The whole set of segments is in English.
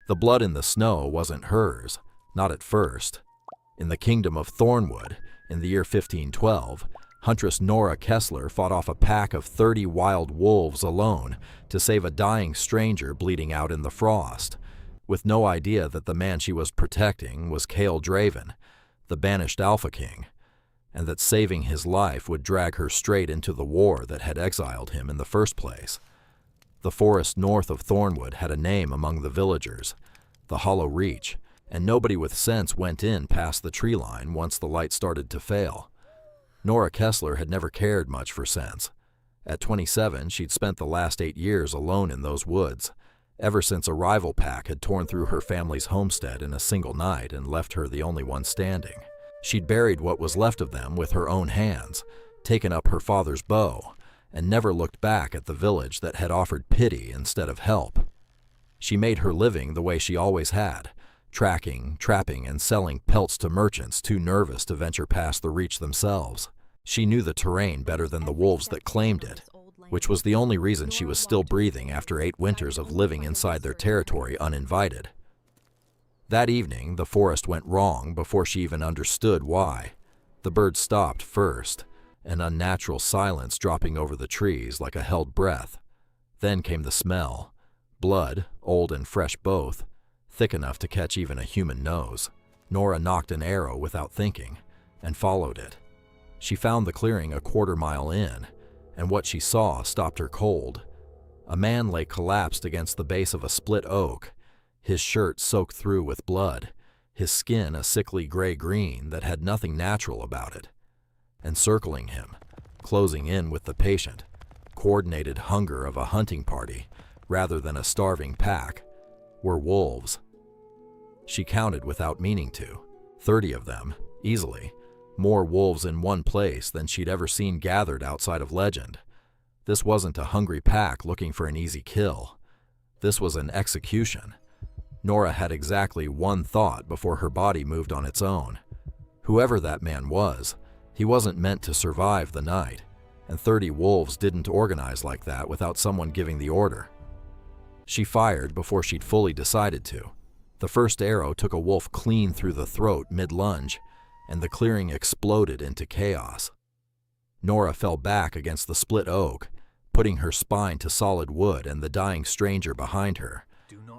The blood in the snow wasn't hers, not at first. In the kingdom of Thornwood, in the year 1512, huntress Nora Kessler fought off a pack of 30 wild wolves alone to save a dying stranger bleeding out in the frost, with no idea that the man she was protecting was Cale Draven, the banished Alpha King, and that saving his life would drag her straight into the war that had exiled him in the first place. The forest north of Thornwood had a name among the villagers, the Hollow Reach, and nobody with sense went in past the tree line once the light started to fail. Nora Kessler had never cared much for sense. At 27, she'd spent the last 8 years alone in those woods, ever since a rival pack had torn through her family's homestead in a single night and left her the only one standing. She'd buried what was left of them with her own hands, taken up her father's bow, and never looked back at the village that had offered pity instead of help. She made her living the way she always had, tracking, trapping, and selling pelts to merchants too nervous to venture past the reach themselves. She knew the terrain better than the wolves that claimed it, which was the only reason she was still breathing after 8 winters of living inside their territory uninvited. That evening, the forest went wrong before she even understood why. The birds stopped first, an unnatural silence dropping over the trees like a held breath. Then came the smell, blood, old and fresh both, thick enough to catch even a human nose. Nora knocked an arrow without thinking, and followed it. She found the clearing a quarter-mile in, and what she saw stopped her cold. A man lay collapsed against the base of a split oak, his shirt soaked through with blood, his skin a sickly gray-green that had nothing natural about it. And circling him, closing in with the patient, coordinated hunger of a hunting party rather than a starving pack, were wolves. She counted without meaning to, 30 of them, easily, more wolves in one place than she'd ever seen gathered outside of legend. This wasn't a hungry pack looking for an easy kill. This was an execution. Nora had exactly one thought before her body moved on its own. Whoever that man was, he wasn't meant to survive the night, and 30 wolves didn't organize like that without someone giving the order. She fired before she'd fully decided to. The first arrow took a wolf clean through the throat mid-lunge, and the clearing exploded into chaos. Nora fell back against the split oak, putting her spine to solid wood and the dying stranger behind her,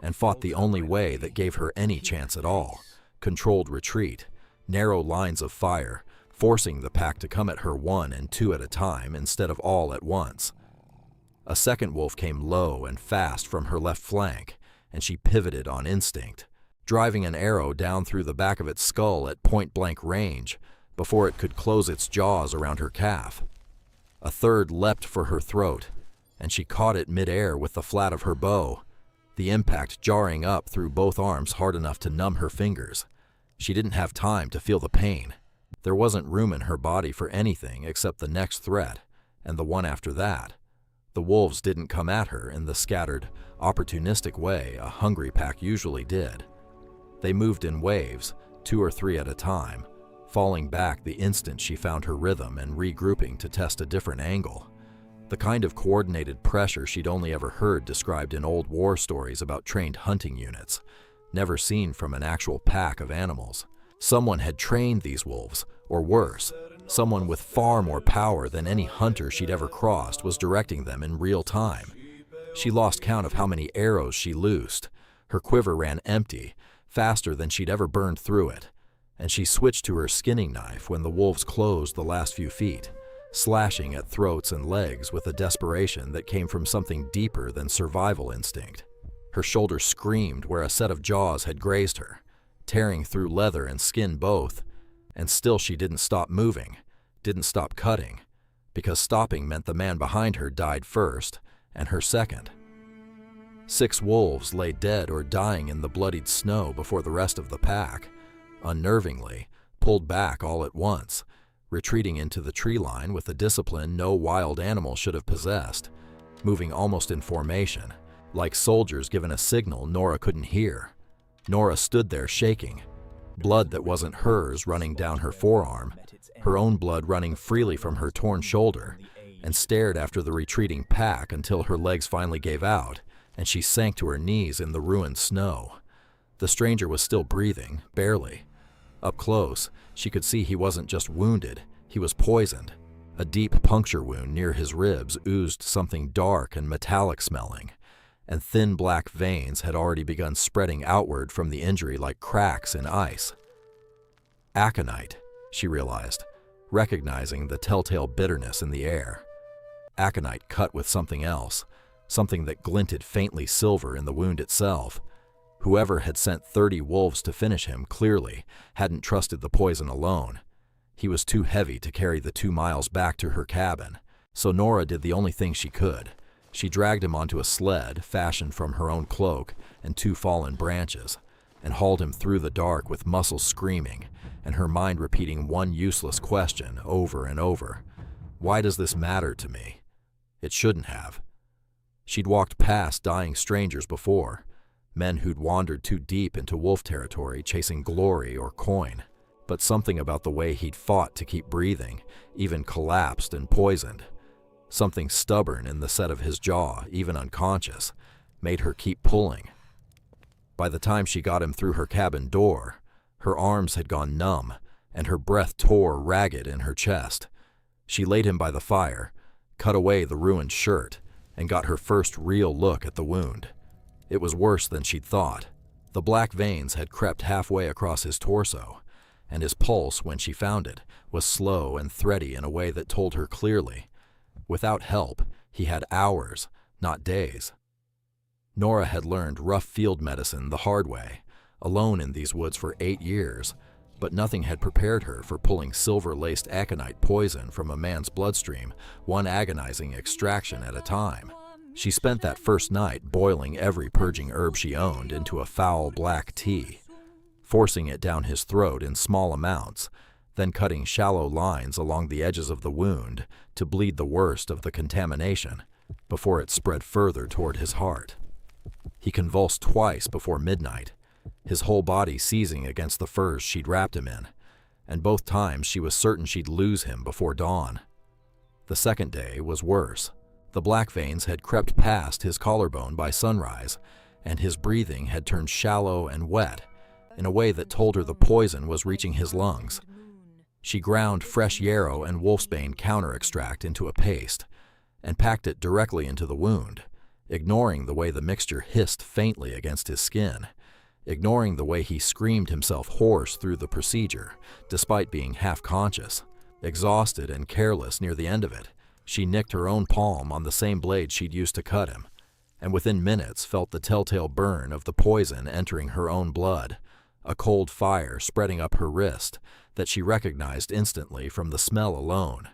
and fought the only way that gave her any chance at all: controlled retreat, narrow lines of fire, forcing the pack to come at her 1 and 2 at a time instead of all at once. A second wolf came low and fast from her left flank, and she pivoted on instinct, driving an arrow down through the back of its skull at point-blank range before it could close its jaws around her calf. A third leapt for her throat, and she caught it mid-air with the flat of her bow, the impact jarring up through both arms hard enough to numb her fingers. She didn't have time to feel the pain. There wasn't room in her body for anything except the next threat, and the one after that. The wolves didn't come at her in the scattered, opportunistic way a hungry pack usually did. They moved in waves, 2 or 3 at a time, falling back the instant she found her rhythm and regrouping to test a different angle. The kind of coordinated pressure she'd only ever heard described in old war stories about trained hunting units, never seen from an actual pack of animals. Someone had trained these wolves, or worse, someone with far more power than any hunter she'd ever crossed was directing them in real time. She lost count of how many arrows she loosed. Her quiver ran empty, faster than she'd ever burned through it, and she switched to her skinning knife when the wolves closed the last few feet, slashing at throats and legs with a desperation that came from something deeper than survival instinct. Her shoulder screamed where a set of jaws had grazed her, tearing through leather and skin both, and still she didn't stop moving, didn't stop cutting, because stopping meant the man behind her died first, and her second. 6 wolves lay dead or dying in the bloodied snow before the rest of the pack, unnervingly, pulled back all at once, retreating into the tree line with a discipline no wild animal should have possessed, moving almost in formation, like soldiers given a signal Nora couldn't hear. Nora stood there shaking, blood that wasn't hers running down her forearm, her own blood running freely from her torn shoulder, and stared after the retreating pack until her legs finally gave out and she sank to her knees in the ruined snow, The stranger was still breathing, barely. Up close, she could see he wasn't just wounded, he was poisoned. A deep puncture wound near his ribs oozed something dark and metallic smelling, and thin black veins had already begun spreading outward from the injury like cracks in ice. Aconite, she realized, recognizing the telltale bitterness in the air. Aconite cut with something else, something that glinted faintly silver in the wound itself. Whoever had sent 30 wolves to finish him clearly hadn't trusted the poison alone. He was too heavy to carry the 2 miles back to her cabin, so Nora did the only thing she could. She dragged him onto a sled fashioned from her own cloak and 2 fallen branches, and hauled him through the dark with muscles screaming, and her mind repeating one useless question over and over. Why does this matter to me? It shouldn't have. She'd walked past dying strangers before, men who'd wandered too deep into wolf territory chasing glory or coin. But something about the way he'd fought to keep breathing, even collapsed and poisoned, something stubborn in the set of his jaw, even unconscious, made her keep pulling. By the time she got him through her cabin door, her arms had gone numb, and her breath tore ragged in her chest. She laid him by the fire, cut away the ruined shirt, and got her first real look at the wound. It was worse than she'd thought. The black veins had crept halfway across his torso, and his pulse, when she found it, was slow and thready in a way that told her clearly. Without help, he had hours, not days. Nora had learned rough field medicine the hard way, alone in these woods for 8 years, but nothing had prepared her for pulling silver-laced aconite poison from a man's bloodstream, one agonizing extraction at a time. She spent that first night boiling every purging herb she owned into a foul black tea, forcing it down his throat in small amounts, then cutting shallow lines along the edges of the wound to bleed the worst of the contamination before it spread further toward his heart. He convulsed twice before midnight, his whole body seizing against the furs she'd wrapped him in, and both times she was certain she'd lose him before dawn. The second day was worse. The black veins had crept past his collarbone by sunrise, and his breathing had turned shallow and wet, in a way that told her the poison was reaching his lungs. She ground fresh yarrow and wolfsbane counter-extract into a paste and packed it directly into the wound, ignoring the way the mixture hissed faintly against his skin, ignoring the way he screamed himself hoarse through the procedure, despite being half-conscious. Exhausted and careless near the end of it, she nicked her own palm on the same blade she'd used to cut him, and within minutes felt the telltale burn of the poison entering her own blood, a cold fire spreading up her wrist that she recognized instantly from the smell alone.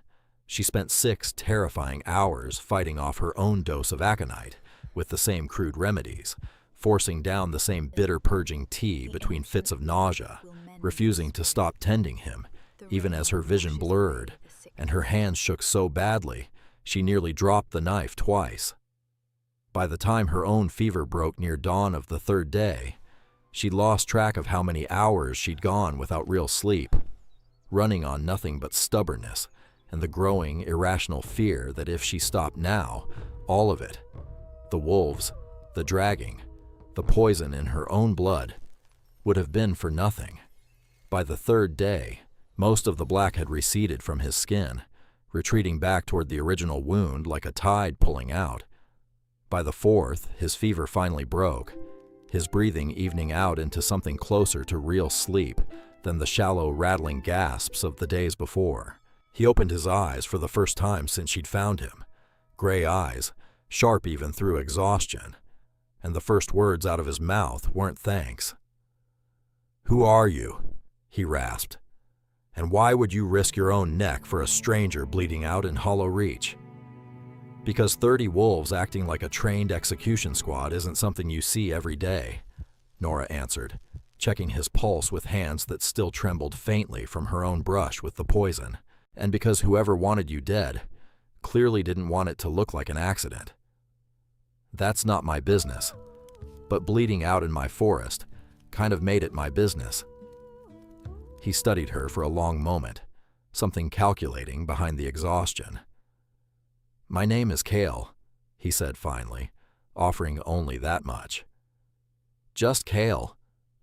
She spent 6 terrifying hours fighting off her own dose of aconite with the same crude remedies, forcing down the same bitter purging tea between fits of nausea, refusing to stop tending him, even as her vision blurred, and her hands shook so badly she nearly dropped the knife twice. By the time her own fever broke near dawn of the 3rd day, she'd lost track of how many hours she'd gone without real sleep, running on nothing but stubbornness and the growing, irrational fear that if she stopped now, all of it, the wolves, the dragging, the poison in her own blood, would have been for nothing. By the 3rd day, most of the black had receded from his skin, retreating back toward the original wound like a tide pulling out. By the 4th, his fever finally broke, his breathing evening out into something closer to real sleep than the shallow, rattling gasps of the days before. He opened his eyes for the first time since she'd found him, gray eyes, sharp even through exhaustion, and the first words out of his mouth weren't thanks. "Who are you?" he rasped. "And why would you risk your own neck for a stranger bleeding out in Hollow Reach?" "Because 30 wolves acting like a trained execution squad isn't something you see every day," Nora answered, checking his pulse with hands that still trembled faintly from her own brush with the poison. "And because whoever wanted you dead clearly didn't want it to look like an accident. That's not my business, but bleeding out in my forest kind of made it my business." He studied her for a long moment, something calculating behind the exhaustion. "My name is Kale," he said finally, offering only that much. "Just Kale,"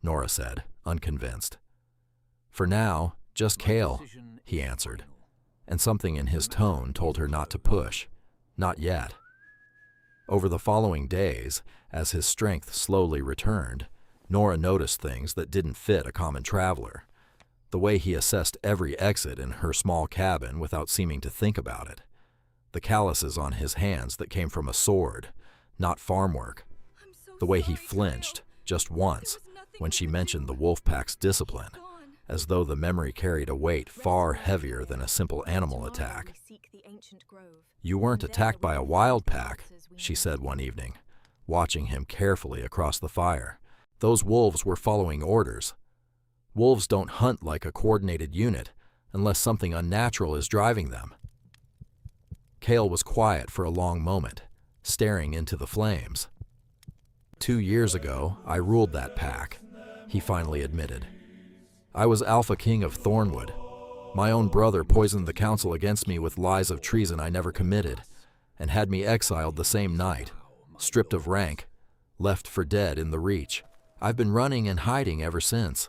Nora said, unconvinced. For now, just Kale, he answered, and something in his tone told her not to push. Not yet. Over the following days, as his strength slowly returned, Nora noticed things that didn't fit a common traveler. The way he assessed every exit in her small cabin without seeming to think about it. The calluses on his hands that came from a sword, not farm work. The way he flinched, just once, when she mentioned the wolf pack's discipline, as though the memory carried a weight far heavier than a simple animal attack. You weren't attacked by a wild pack, she said one evening, watching him carefully across the fire. Those wolves were following orders. Wolves don't hunt like a coordinated unit unless something unnatural is driving them. Kale was quiet for a long moment, staring into the flames. 2 years ago, I ruled that pack, he finally admitted. I was Alpha King of Thornwood. My own brother poisoned the council against me with lies of treason I never committed, and had me exiled the same night, stripped of rank, left for dead in the Reach. I've been running and hiding ever since,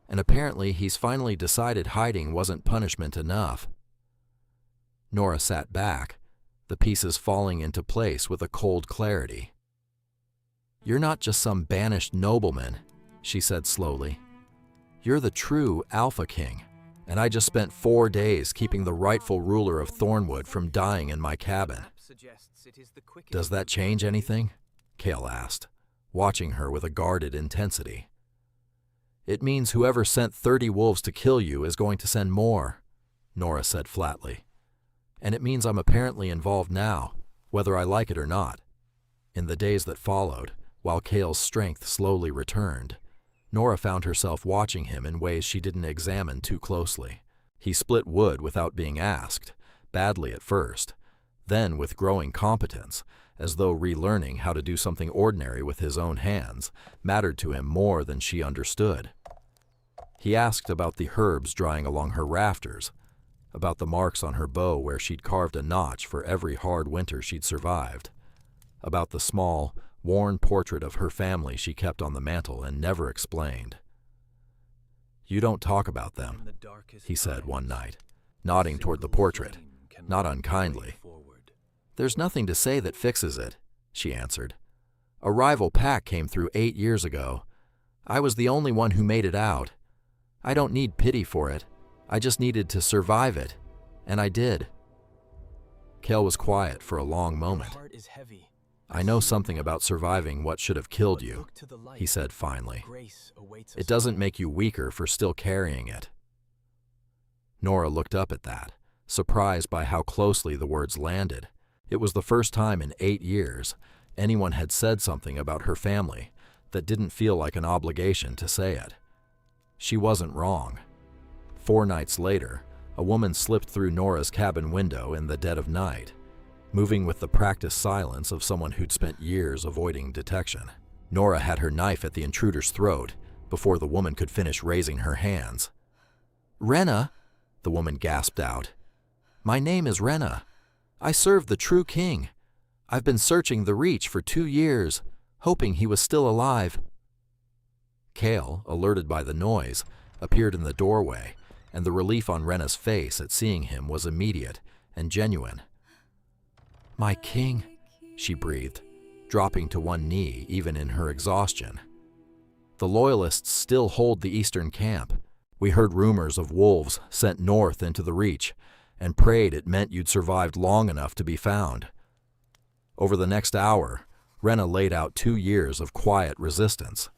and apparently he's finally decided hiding wasn't punishment enough. Nora sat back, the pieces falling into place with a cold clarity. You're not just some banished nobleman, she said slowly. You're the true Alpha King, and I just spent 4 days keeping the rightful ruler of Thornwood from dying in my cabin. Does that change anything? Kale asked, watching her with a guarded intensity. It means whoever sent 30 wolves to kill you is going to send more, Nora said flatly. And it means I'm apparently involved now, whether I like it or not. In the days that followed, while Kale's strength slowly returned, Nora found herself watching him in ways she didn't examine too closely. He split wood without being asked, badly at first, then with growing competence, as though relearning how to do something ordinary with his own hands mattered to him more than she understood. He asked about the herbs drying along her rafters, about the marks on her bow where she'd carved a notch for every hard winter she'd survived, about the small, worn portrait of her family she kept on the mantel and never explained. You don't talk about them, he said one night, nodding toward the portrait, not unkindly. There's nothing to say that fixes it, she answered. A rival pack came through 8 years ago. I was the only one who made it out. I don't need pity for it. I just needed to survive it, and I did. Kale was quiet for a long moment. I know something about surviving what should have killed you, he said finally. It doesn't make you weaker for still carrying it. Nora looked up at that, surprised by how closely the words landed. It was the first time in 8 years anyone had said something about her family that didn't feel like an obligation to say it. She wasn't wrong. 4 nights later, a woman slipped through Nora's cabin window in the dead of night, moving with the practiced silence of someone who'd spent years avoiding detection. Nora had her knife at the intruder's throat before the woman could finish raising her hands. "Rena," the woman gasped out. "My name is Rena. I serve the true king. I've been searching the Reach for 2 years, hoping he was still alive." Kale, alerted by the noise, appeared in the doorway, and the relief on Rena's face at seeing him was immediate and genuine. "My king," she breathed, dropping to one knee even in her exhaustion. "The Loyalists still hold the eastern camp. We heard rumors of wolves sent north into the Reach, and prayed it meant you'd survived long enough to be found." Over the next hour, Rena laid out 2 years of quiet resistance.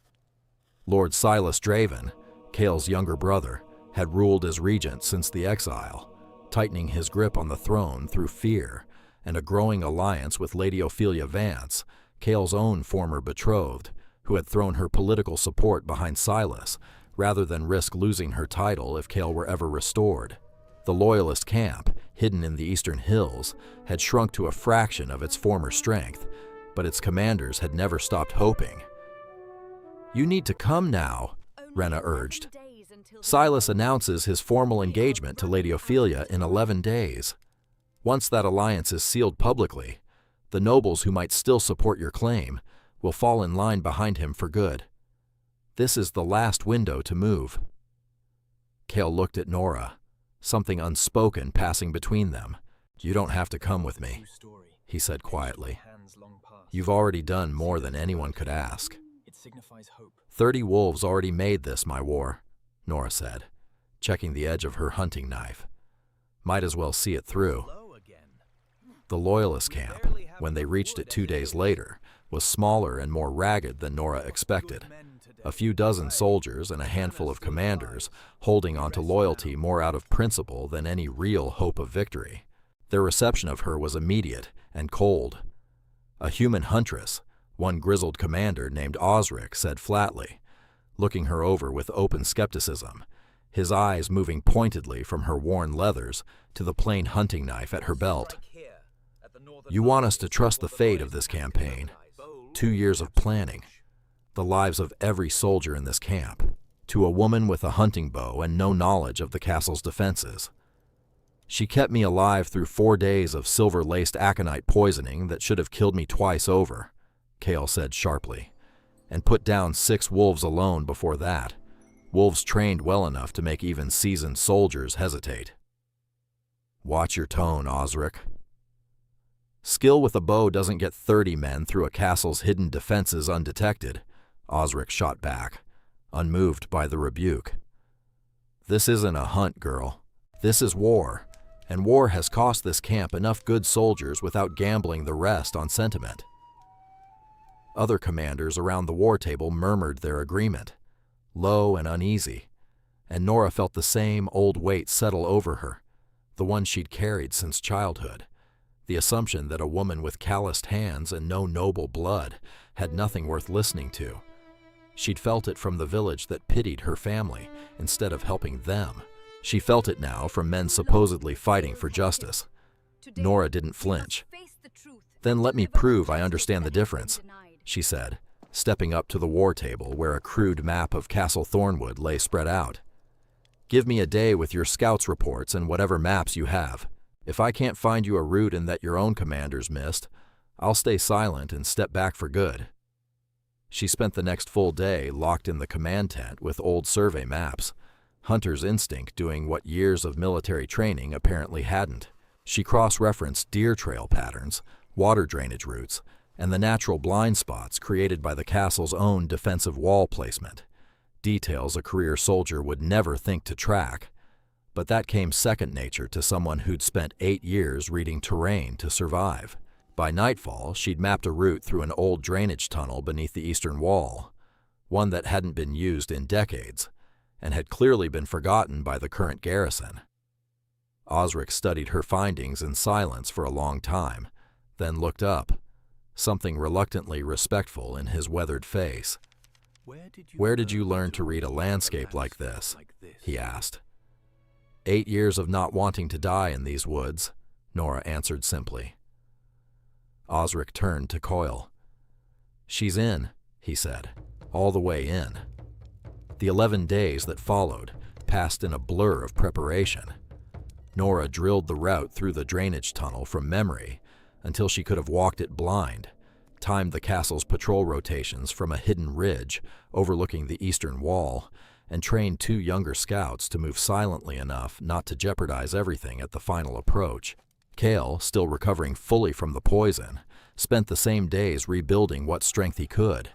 Lord Silas Draven, Kale's younger brother, had ruled as regent since the exile, tightening his grip on the throne through fear and a growing alliance with Lady Ophelia Vance, Kale's own former betrothed, who had thrown her political support behind Silas rather than risk losing her title if Kale were ever restored. The Loyalist camp, hidden in the eastern hills, had shrunk to a fraction of its former strength, but its commanders had never stopped hoping. "You need to come now," Rena urged. "Silas announces his formal engagement to Lady Ophelia in 11 days. Once that alliance is sealed publicly, the nobles who might still support your claim will fall in line behind him for good. This is the last window to move. Cale looked at Nora, something unspoken passing between them. You don't have to come with me, he said quietly. You've already done more than anyone could ask. 30 wolves already made this my war, Nora said, checking the edge of her hunting knife. Might as well see it through. The Loyalist camp, when they reached it 2 days later, was smaller and more ragged than Nora expected. A few dozen soldiers and a handful of commanders, holding on to loyalty more out of principle than any real hope of victory. Their reception of her was immediate and cold. A human huntress, one grizzled commander named Osric, said flatly, looking her over with open skepticism, his eyes moving pointedly from her worn leathers to the plain hunting knife at her belt. You want us to trust the fate of this campaign. 2 years of planning. The lives of every soldier in this camp, to a woman with a hunting bow and no knowledge of the castle's defenses. She kept me alive through 4 days of silver-laced aconite poisoning that should have killed me twice over, Cale said sharply, and put down 6 wolves alone before that, wolves trained well enough to make even seasoned soldiers hesitate. Watch your tone, Osric. Skill with a bow doesn't get 30 men through a castle's hidden defenses undetected, Osric shot back, unmoved by the rebuke. This isn't a hunt, girl. This is war, and war has cost this camp enough good soldiers without gambling the rest on sentiment. Other commanders around the war table murmured their agreement, low and uneasy, and Nora felt the same old weight settle over her, the one she'd carried since childhood, the assumption that a woman with calloused hands and no noble blood had nothing worth listening to. She'd felt it from the village that pitied her family instead of helping them. She felt it now from men supposedly fighting for justice. Nora didn't flinch. Then let me prove I understand the difference, she said, stepping up to the war table where a crude map of Castle Thornwood lay spread out. Give me a day with your scouts' reports and whatever maps you have. If I can't find you a route in that your own commanders missed, I'll stay silent and step back for good. She spent the next full day locked in the command tent with old survey maps, hunter's instinct doing what years of military training apparently hadn't. She cross-referenced deer trail patterns, water drainage routes, and the natural blind spots created by the castle's own defensive wall placement, details a career soldier would never think to track. But that came second nature to someone who'd spent 8 years reading terrain to survive. By nightfall, she'd mapped a route through an old drainage tunnel beneath the eastern wall, one that hadn't been used in decades, and had clearly been forgotten by the current garrison. Osric studied her findings in silence for a long time, then looked up, something reluctantly respectful in his weathered face. Where did you learn to read a landscape like this? He asked. 8 years of not wanting to die in these woods, Nora answered simply. Osric turned to Coyle. She's in, he said, all the way in. The 11 days that followed passed in a blur of preparation. Nora drilled the route through the drainage tunnel from memory until she could have walked it blind, timed the castle's patrol rotations from a hidden ridge overlooking the eastern wall, and trained 2 younger scouts to move silently enough not to jeopardize everything at the final approach. Cale, still recovering fully from the poison, spent the same days rebuilding what strength he could,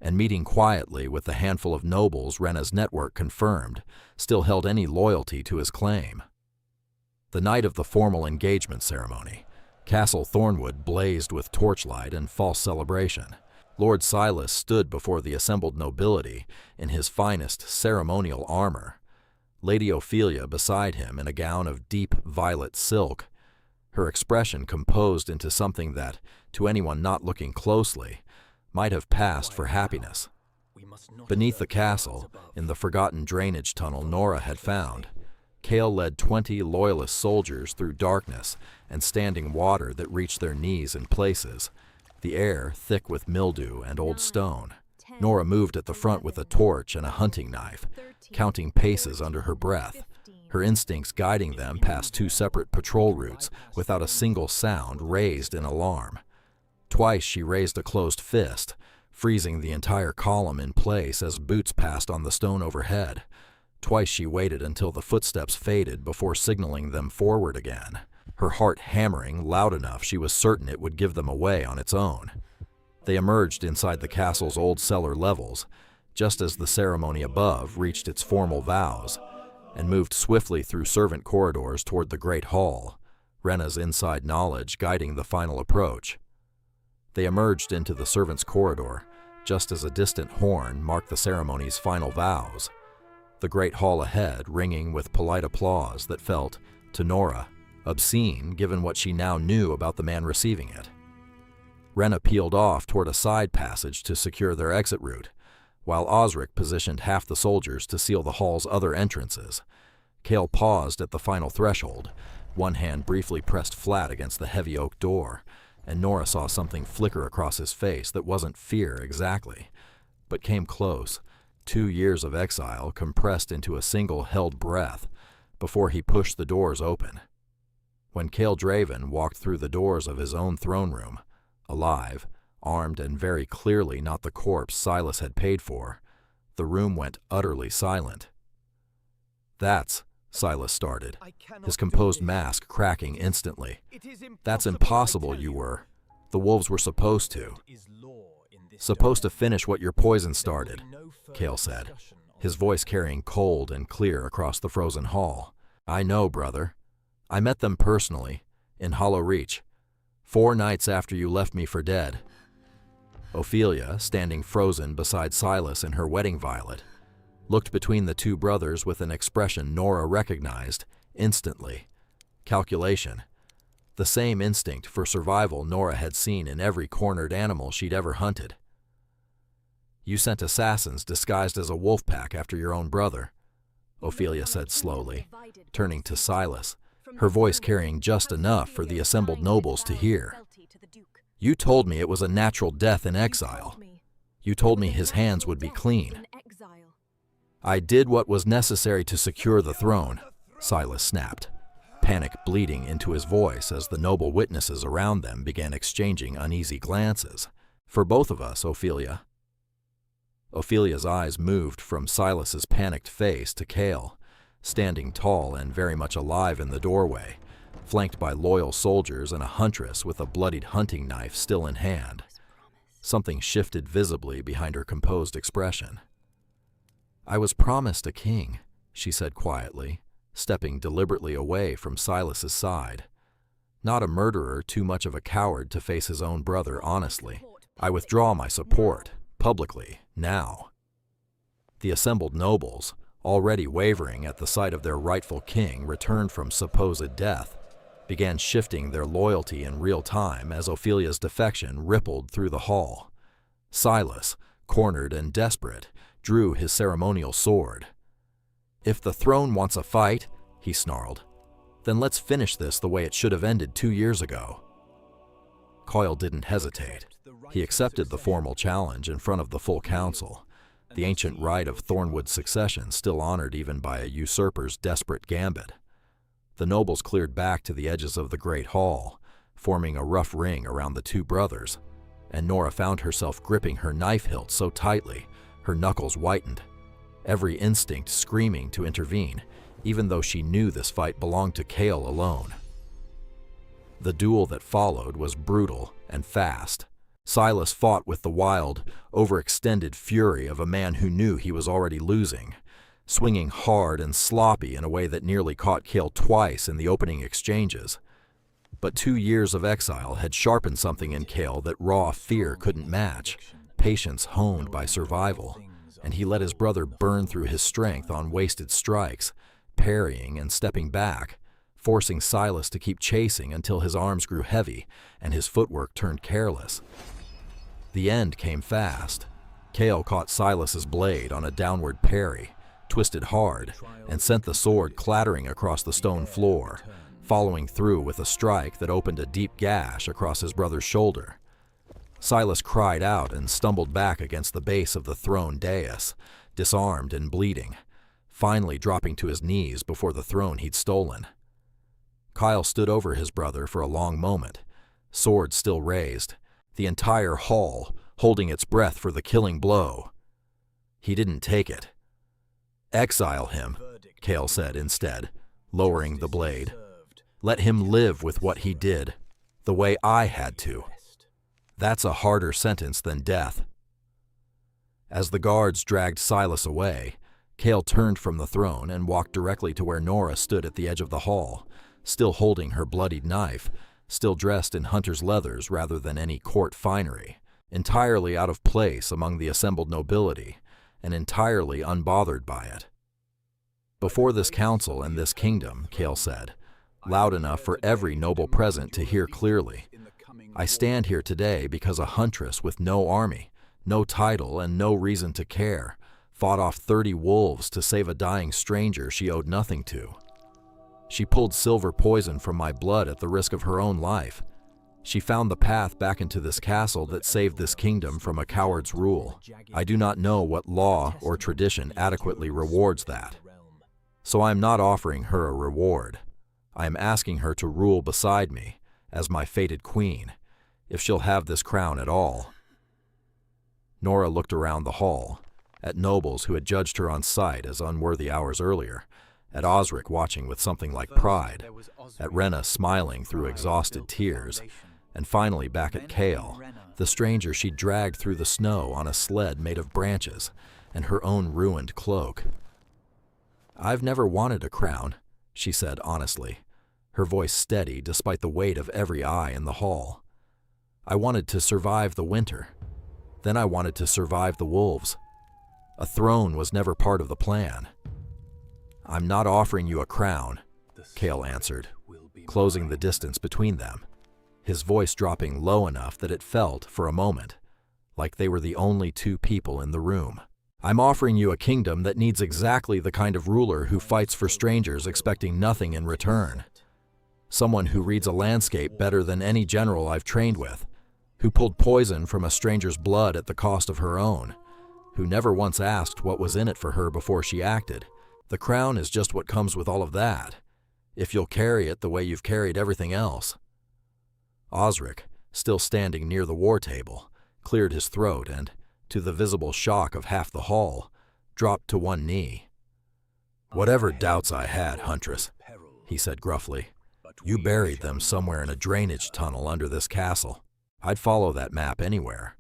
and meeting quietly with the handful of nobles Rena's network confirmed still held any loyalty to his claim. The night of the formal engagement ceremony, Castle Thornwood blazed with torchlight and false celebration. Lord Silas stood before the assembled nobility in his finest ceremonial armor, Lady Ophelia beside him in a gown of deep violet silk, her expression composed into something that, to anyone not looking closely, might have passed for happiness. Beneath the castle, in the forgotten drainage tunnel Nora had found, Cale led 20 loyalist soldiers through darkness and standing water that reached their knees in places, the air thick with mildew and old stone. Nora moved at the front with a torch and a hunting knife, counting paces under her breath, her instincts guiding them past 2 separate patrol routes without a single sound raised in alarm. Twice she raised a closed fist, freezing the entire column in place as boots passed on the stone overhead. Twice she waited until the footsteps faded before signaling them forward again, her heart hammering loud enough she was certain it would give them away on its own. They emerged inside the castle's old cellar levels, just as the ceremony above reached its formal vows, and moved swiftly through servant corridors toward the great hall, Rena's inside knowledge guiding the final approach. They emerged into the servants' corridor, just as a distant horn marked the ceremony's final vows, the great hall ahead ringing with polite applause that felt, to Nora, obscene given what she now knew about the man receiving it. Rena peeled off toward a side passage to secure their exit route, while Osric positioned half the soldiers to seal the hall's other entrances. Cale paused at the final threshold, one hand briefly pressed flat against the heavy oak door, and Nora saw something flicker across his face that wasn't fear exactly, but came close, 2 years of exile compressed into a single held breath, before he pushed the doors open. When Cale Draven walked through the doors of his own throne room, alive, armed and very clearly not the corpse Silas had paid for, the room went utterly silent. "That's," Silas started, his composed mask cracking instantly. "That's impossible, you were. The wolves were supposed to. Supposed to finish what your poison started," Cale said, his voice carrying cold and clear across the frozen hall. "I know, brother. I met them personally, in Hollow Reach, 4 nights after you left me for dead." Ophelia, standing frozen beside Silas in her wedding violet, looked between the two brothers with an expression Nora recognized instantly. Calculation. The same instinct for survival Nora had seen in every cornered animal she'd ever hunted. "You sent assassins disguised as a wolf pack after your own brother," Ophelia said slowly, turning to Silas, her voice carrying just enough for the assembled nobles to hear. "You told me it was a natural death in exile. You told me his hands would be clean." "I did what was necessary to secure the throne," Silas snapped, panic bleeding into his voice as the noble witnesses around them began exchanging uneasy glances. "For both of us, Ophelia." Ophelia's eyes moved from Silas's panicked face to Cale, standing tall and very much alive in the doorway, flanked by loyal soldiers and a huntress with a bloodied hunting knife still in hand. Something shifted visibly behind her composed expression. "I was promised a king," she said quietly, stepping deliberately away from Silas's side. "Not a murderer too much of a coward to face his own brother honestly. I withdraw my support, publicly, now." The assembled nobles, already wavering at the sight of their rightful king returned from supposed death, began shifting their loyalty in real time as Ophelia's defection rippled through the hall. Silas, cornered and desperate, drew his ceremonial sword. "If the throne wants a fight," he snarled, "then let's finish this the way it should have ended 2 years ago." Coyle didn't hesitate. He accepted the formal challenge in front of the full council, the ancient right of Thornwood succession still honored even by a usurper's desperate gambit. The nobles cleared back to the edges of the great hall, forming a rough ring around the two brothers, and Nora found herself gripping her knife hilt so tightly, her knuckles whitened, every instinct screaming to intervene, even though she knew this fight belonged to Cale alone. The duel that followed was brutal and fast. Silas fought with the wild, overextended fury of a man who knew he was already losing, swinging hard and sloppy in a way that nearly caught Cale twice in the opening exchanges. But 2 years of exile had sharpened something in Cale that raw fear couldn't match, patience honed by survival, and he let his brother burn through his strength on wasted strikes, parrying and stepping back, forcing Silas to keep chasing until his arms grew heavy and his footwork turned careless. The end came fast. Cale caught Silas's blade on a downward parry, twisted hard, and sent the sword clattering across the stone floor, following through with a strike that opened a deep gash across his brother's shoulder. Silas cried out and stumbled back against the base of the throne dais, disarmed and bleeding, finally dropping to his knees before the throne he'd stolen. Kyle stood over his brother for a long moment, sword still raised, the entire hall holding its breath for the killing blow. He didn't take it. Exile him, Kale said instead, lowering the blade. Let him live with what he did, the way I had to. That's a harder sentence than death. As the guards dragged Silas away, Kale turned from the throne and walked directly to where Nora stood at the edge of the hall, still holding her bloodied knife, still dressed in hunter's leathers rather than any court finery, entirely out of place among the assembled nobility, and entirely unbothered by it. Before this council and this kingdom, Kale said, loud enough for every noble present to hear clearly, I stand here today because a huntress with no army, no title, and no reason to care, fought off 30 wolves to save a dying stranger she owed nothing to. She pulled silver poison from my blood at the risk of her own life. She found the path back into this castle that saved this kingdom from a coward's rule. I do not know what law or tradition adequately rewards that. So I am not offering her a reward. I am asking her to rule beside me, as my fated queen, if she'll have this crown at all. Nora looked around the hall, at nobles who had judged her on sight as unworthy hours earlier, at Osric watching with something like pride, at Rena smiling through exhausted tears, and finally back at Kale, the stranger she dragged through the snow on a sled made of branches, and her own ruined cloak. I've never wanted a crown, she said honestly, her voice steady despite the weight of every eye in the hall. I wanted to survive the winter. Then I wanted to survive the wolves. A throne was never part of the plan. I'm not offering you a crown, Kale answered, closing the distance between them, his voice dropping low enough that it felt, for a moment, like they were the only two people in the room. I'm offering you a kingdom that needs exactly the kind of ruler who fights for strangers expecting nothing in return. Someone who reads a landscape better than any general I've trained with, who pulled poison from a stranger's blood at the cost of her own, who never once asked what was in it for her before she acted. The crown is just what comes with all of that, if you'll carry it the way you've carried everything else. Osric, still standing near the war table, cleared his throat and, to the visible shock of half the hall, dropped to one knee. Whatever doubts I had, Huntress, he said gruffly, you buried them somewhere in a drainage tunnel under this castle. I'd follow that map anywhere.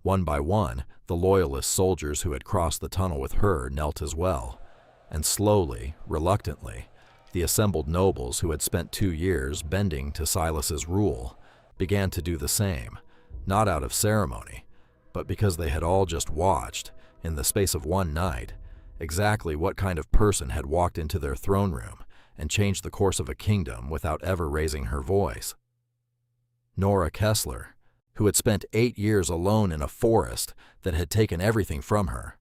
One by one, the loyalist soldiers who had crossed the tunnel with her knelt as well, and slowly, reluctantly, the assembled nobles who had spent 2 years bending to Silas's rule began to do the same, not out of ceremony, but because they had all just watched, in the space of one night, exactly what kind of person had walked into their throne room and changed the course of a kingdom without ever raising her voice. Nora Kessler, who had spent 8 years alone in a forest that had taken everything from her,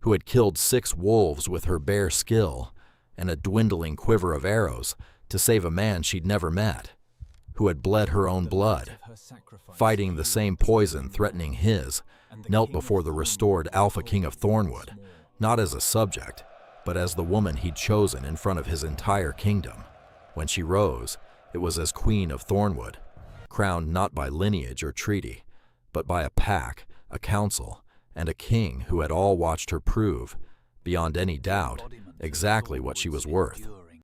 who had killed 6 wolves with her bare skill and a dwindling quiver of arrows to save a man she'd never met, who had bled her own blood, fighting the same poison threatening his, knelt before the restored Alpha King of Thornwood, not as a subject, but as the woman he'd chosen in front of his entire kingdom. When she rose, it was as Queen of Thornwood, crowned not by lineage or treaty, but by a pack, a council, and a king who had all watched her prove, beyond any doubt, exactly what she was worth.